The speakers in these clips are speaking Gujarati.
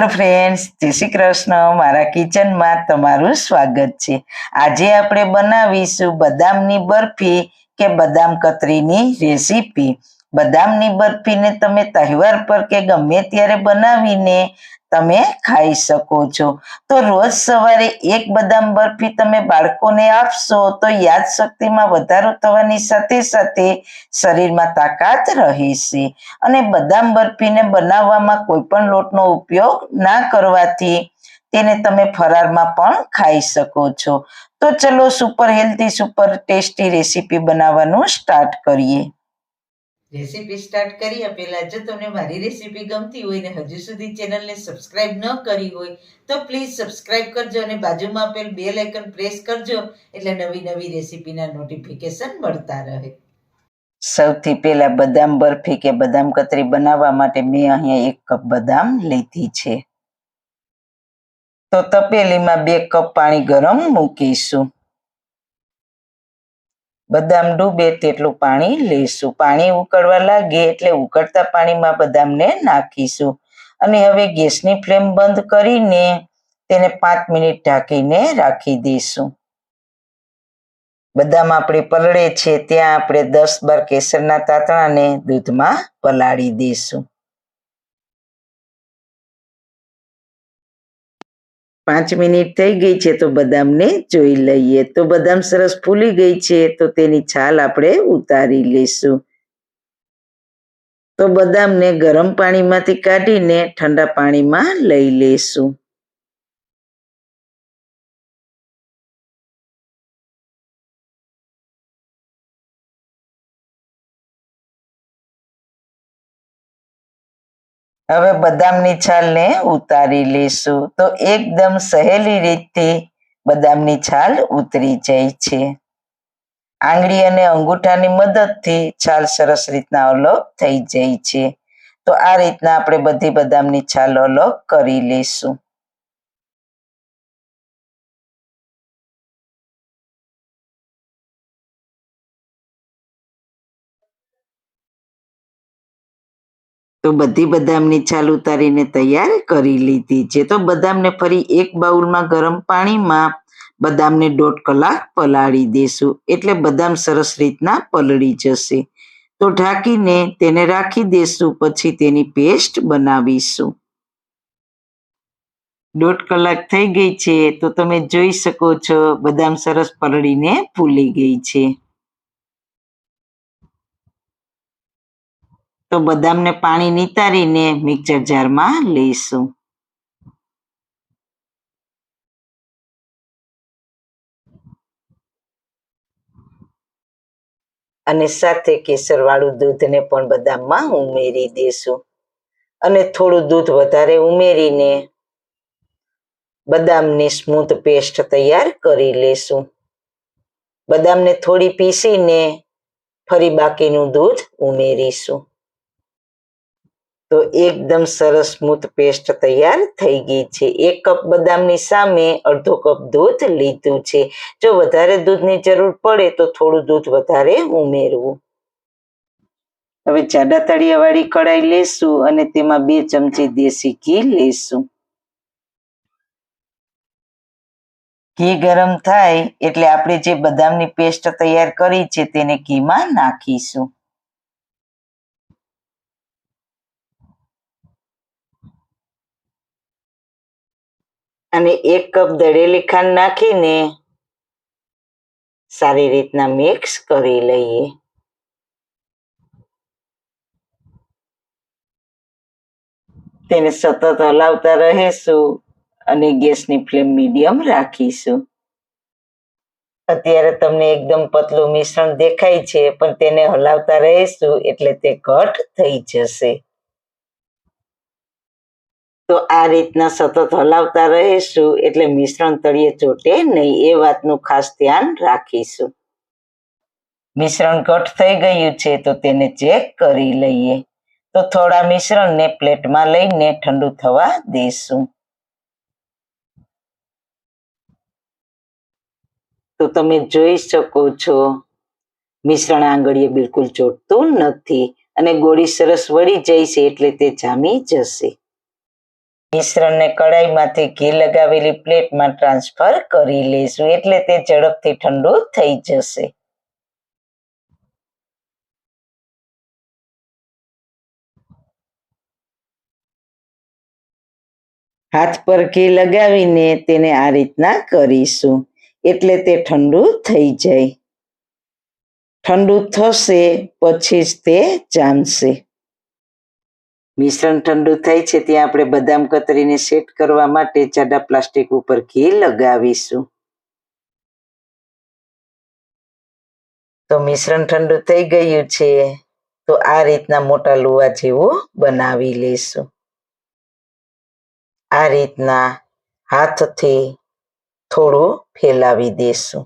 हेलो फ्रेंड्स, जय श्री कृष्ण। मारा किचन में तमारुं स्वागत छे। आजे आपणे बनावीशुं बदामनी बर्फी के बदाम कतरीनी रेसिपी। बदामनी बर्फी ने तमे तहेवार पर के गमे त्यारे बनावीने तमे खाई शको छो। तो रोज सवारे एक बदाम बर्फी तमे बाळकोने आपशो तो याद शक्ति में वधारो थवानी साथे साथे शरीर में ताकत रहेशे। અને બદામ બરફીને બનાવવામાં કોઈ પણ લોટનો ઉપયોગ ના કરવાથી તેને તમે ફરારમાં પણ ખાઈ શકો છો। તો ચલો super healthy super tasty recipe બનાવવાનું સ્ટાર્ટ કરીએ। રેસીપી સ્ટાર્ટ કર્યા પહેલા જો તમને મારી રેસીપી ગમતી હોય ને હજુ સુધી ચેનલને સબસ્ક્રાઇબ ન કરી હોય તો પ્લીઝ સબસ્ક્રાઇબ કરજો અને બાજુમાં આપેલ બેલ આઇકન પ્રેસ કરજો એટલે નવી નવી રેસીપીના નોટિફિકેશન મળતા રહે। સૌથી પહેલા બદામ બરફી કે બદામ કતરી બનાવવા માટે મેં અહીંયા 1 કપ બદામ લીધી છે। તો તપેલીમાં 2 કપ પાણી ગરમ મૂકીશું। બદામ ડૂબે તેટલું પાણી લઈશું। પાણી ઉકળવા લાગે એટલે ઉકળતા પાણીમાં બદામને નાખીશું અને હવે ગેસની ફ્લેમ બંધ કરીને તેને 5 મિનિટ ઢાંકીને રાખી દઈશું। બદામ આપણે પલળે છે ત્યાં આપણે 10-12 કેસરના તાંતણાને દૂધમાં પલાળી દઈશું। 5 મિનિટ થઈ ગઈ છે તો બદામને જોઈ લઈએ। તો બદામ સરસ ફૂલી ગઈ છે તો તેની છાલ આપણે ઉતારી લઈશું। તો બદામને ગરમ પાણીમાંથી કાઢીને ઠંડા પાણીમાં લઈ લઈશું। હવે બદામની છાલને ઉતારી લઈશું। તો એકદમ સહેલી રીતથી બદામની છાલ ઉતરી જાય છે। આંગળી અને અંગૂઠાની મદદથી છાલ સરસ રીતના અલગ થઈ જાય છે। તો આ રીતના આપણે બધી બદામની છાલ અલગ કરી લઈશું। તો બધી બદામની છાલ ઉતારીને તૈયાર કરી લીધી છે। તો બદામને ફરી એક બાઉલમાં ગરમ પાણીમાં બદામને 1.5 કલાક પલાળી દેશું એટલે બદામ સરસ રીતના પલળી જશે। તો ઢાંકીને તેને રાખી દેશું, પછી તેની પેસ્ટ બનાવીશું। 1.5 કલાક થઈ ગઈ છે તો તમે જોઈ શકો છો બદામ સરસ પલળીને ફૂલી ગઈ છે। તો બદામને પાણી નિતારીને મિક્સર જારમાં લઈશું। અને સાથે કેસરવાળું દૂધને પણ બદામમાં ઉમેરી દેશું અને થોડું દૂધ વધારે ઉમેરીને બદામની સ્મૂથ પેસ્ટ તૈયાર કરી લેશું। બદામને થોડી પીસીને ફરી બાકીનું દૂધ ઉમેરીશું। તો એકદમ સરસ સ્મૂથ પેસ્ટ તૈયાર થઈ ગઈ છે। 1 કપ બદામની સામે અડધો કપ દૂધ લીધું છે। જો વધારે દૂધની જરૂર પડે તો થોડું દૂધ વધારે ઉમેરવું। હવે જાડા તળિયાવાળી કઢાઈ લેશું અને તેમાં 2 ચમચી દેશી ઘી લેશું। ઘી ગરમ થાય એટલે આપણે જે બદામની પેસ્ટ તૈયાર કરી છે તેને ઘીમાં નાખીશું। અને 1 કપ દળેલી ખાંડ નાખીને સારી રીતના મિક્સ કરી લઈએ। તેને સતત હલાવતા રહીશું અને ગેસની ફ્લેમ મીડિયમ રાખીશું। અત્યારે તમને એકદમ પતલું મિશ્રણ દેખાય છે પણ તેને હલાવતા રહીશું એટલે તે ઘટ થઈ જશે। તો આ રીતના સતત હલાવતા રહીશું એટલે મિશ્રણ તળિયે ચોટે નહીં, એ વાતનું ખાસ ધ્યાન રાખીશું। મિશ્રણ ઘટ થઈ ગયું છે તો તેને ચેક કરી લઈએ। તો થોડા મિશ્રણને પ્લેટમાં લઈને ઠંડુ થવા દેશું। તો તમે જોઈ શકો છો મિશ્રણ આંગળીએ બિલકુલ ચોટતું નથી અને ગોળી સરસ વળી જાય છે એટલે તે જામી જશે। મિશ્રણને કડાઈમાંથી ઘી લગાવેલી પ્લેટમાં ટ્રાન્સફર કરી લઈશું એટલે તે ઝડપથી ઠંડુ થઈ જશે. હાથ પર ઘી લગાવીને તેને આ રીતના કરીશું એટલે તે ઠંડુ થઈ જાય. ઠંડુ થશે પછી જ તે જામશે. મિશ્રણ ઠંડુ થાય છે ત્યાં આપણે બદામ કતરીને સેટ કરવા માટે જાડા પ્લાસ્ટિક ઉપર ઘી લગાવીશું. તો મિશ્રણ ઠંડુ થઈ ગયું છે તો આ રીતના મોટા લુવા જેવું બનાવી લઈશું. આ રીતના હાથથી થોડું ફેલાવી દેશું.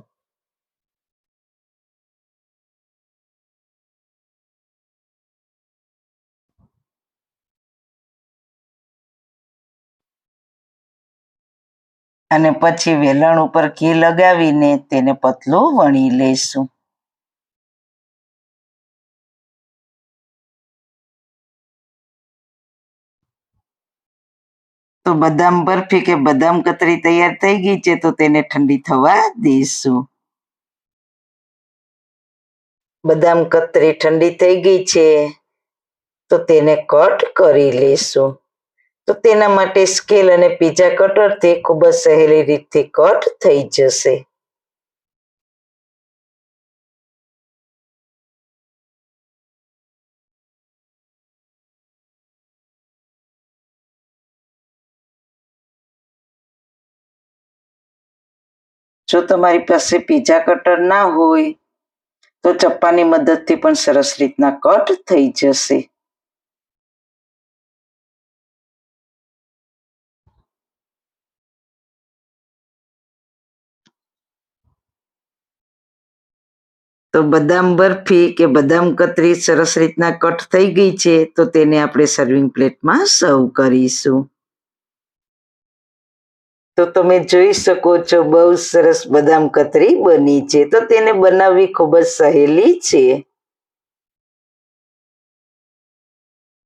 અને પછી વેલણ ઉપર ઘી લગાવીને તેને પતલું વણી લઈશું. તો બદામ બરફી કે બદામ કતરી તૈયાર થઈ ગઈ છે તો તેને ઠંડી થવા દઈશું. બદામ કતરી ઠંડી થઈ ગઈ છે તો તેને કટ કરી લઈશું. તો તેના માટે સ્કેલ અને પીઝા કટરથી ખૂબ જ સહેલી રીતથી કટ થઈ જશે. જો તમારી પાસે પીઝા કટર ના હોય તો ચપ્પાની મદદથી પણ સરસ રીતના કટ થઈ જશે. તો બદામ બરફી કે બદામ કતરી સરસ રીતના કટ થઈ ગઈ છે તો તેને આપણે સર્વિંગ પ્લેટમાં સર્વ કરીશું. તો તમે જોઈ શકો છો બહુ સરસ બદામ કતરી બની છે. તો તેને બનાવવી ખૂબ જ સહેલી છે.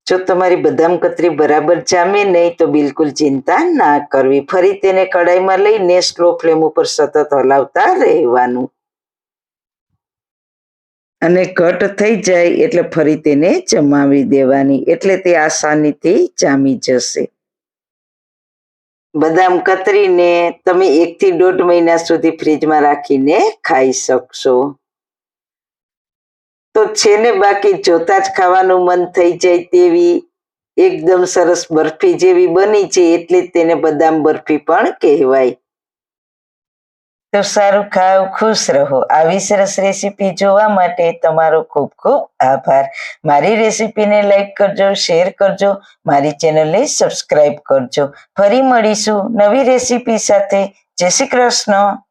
જો તમારી બદામ કતરી બરાબર જામે નહીં તો બિલકુલ ચિંતા ના કરવી. ફરી તેને કડાઈમાં લઈને સ્લો ફ્લેમ ઉપર સતત હલાવતા રહેવાનું. અને ઘટ થઈ જાય એટલે ફરી તેને જમાવી દેવાની એટલે તે આસાનીથી જામી જશે. બદામ કતરીને તમે 1 થી 1.5 મહિના સુધી ફ્રીજમાં રાખીને ખાઈ શકશો. તો છે ને બાકી જોતા જ ખાવાનું મન થઈ જાય તેવી એકદમ સરસ બરફી જેવી બની છે એટલે જ તેને બદામ બરફી પણ કહેવાય. તો સારું ખાઓ, ખુશ રહો. આવી સરસ રેસીપી જોવા માટે તમારો ખૂબ ખૂબ આભાર. મારી રેસીપીને લાઈક કરજો, શેર કરજો, મારી ચેનલને સબસ્ક્રાઈબ કરજો. ફરી મળીશું નવી રેસીપી સાથે. જય શ્રી કૃષ્ણ.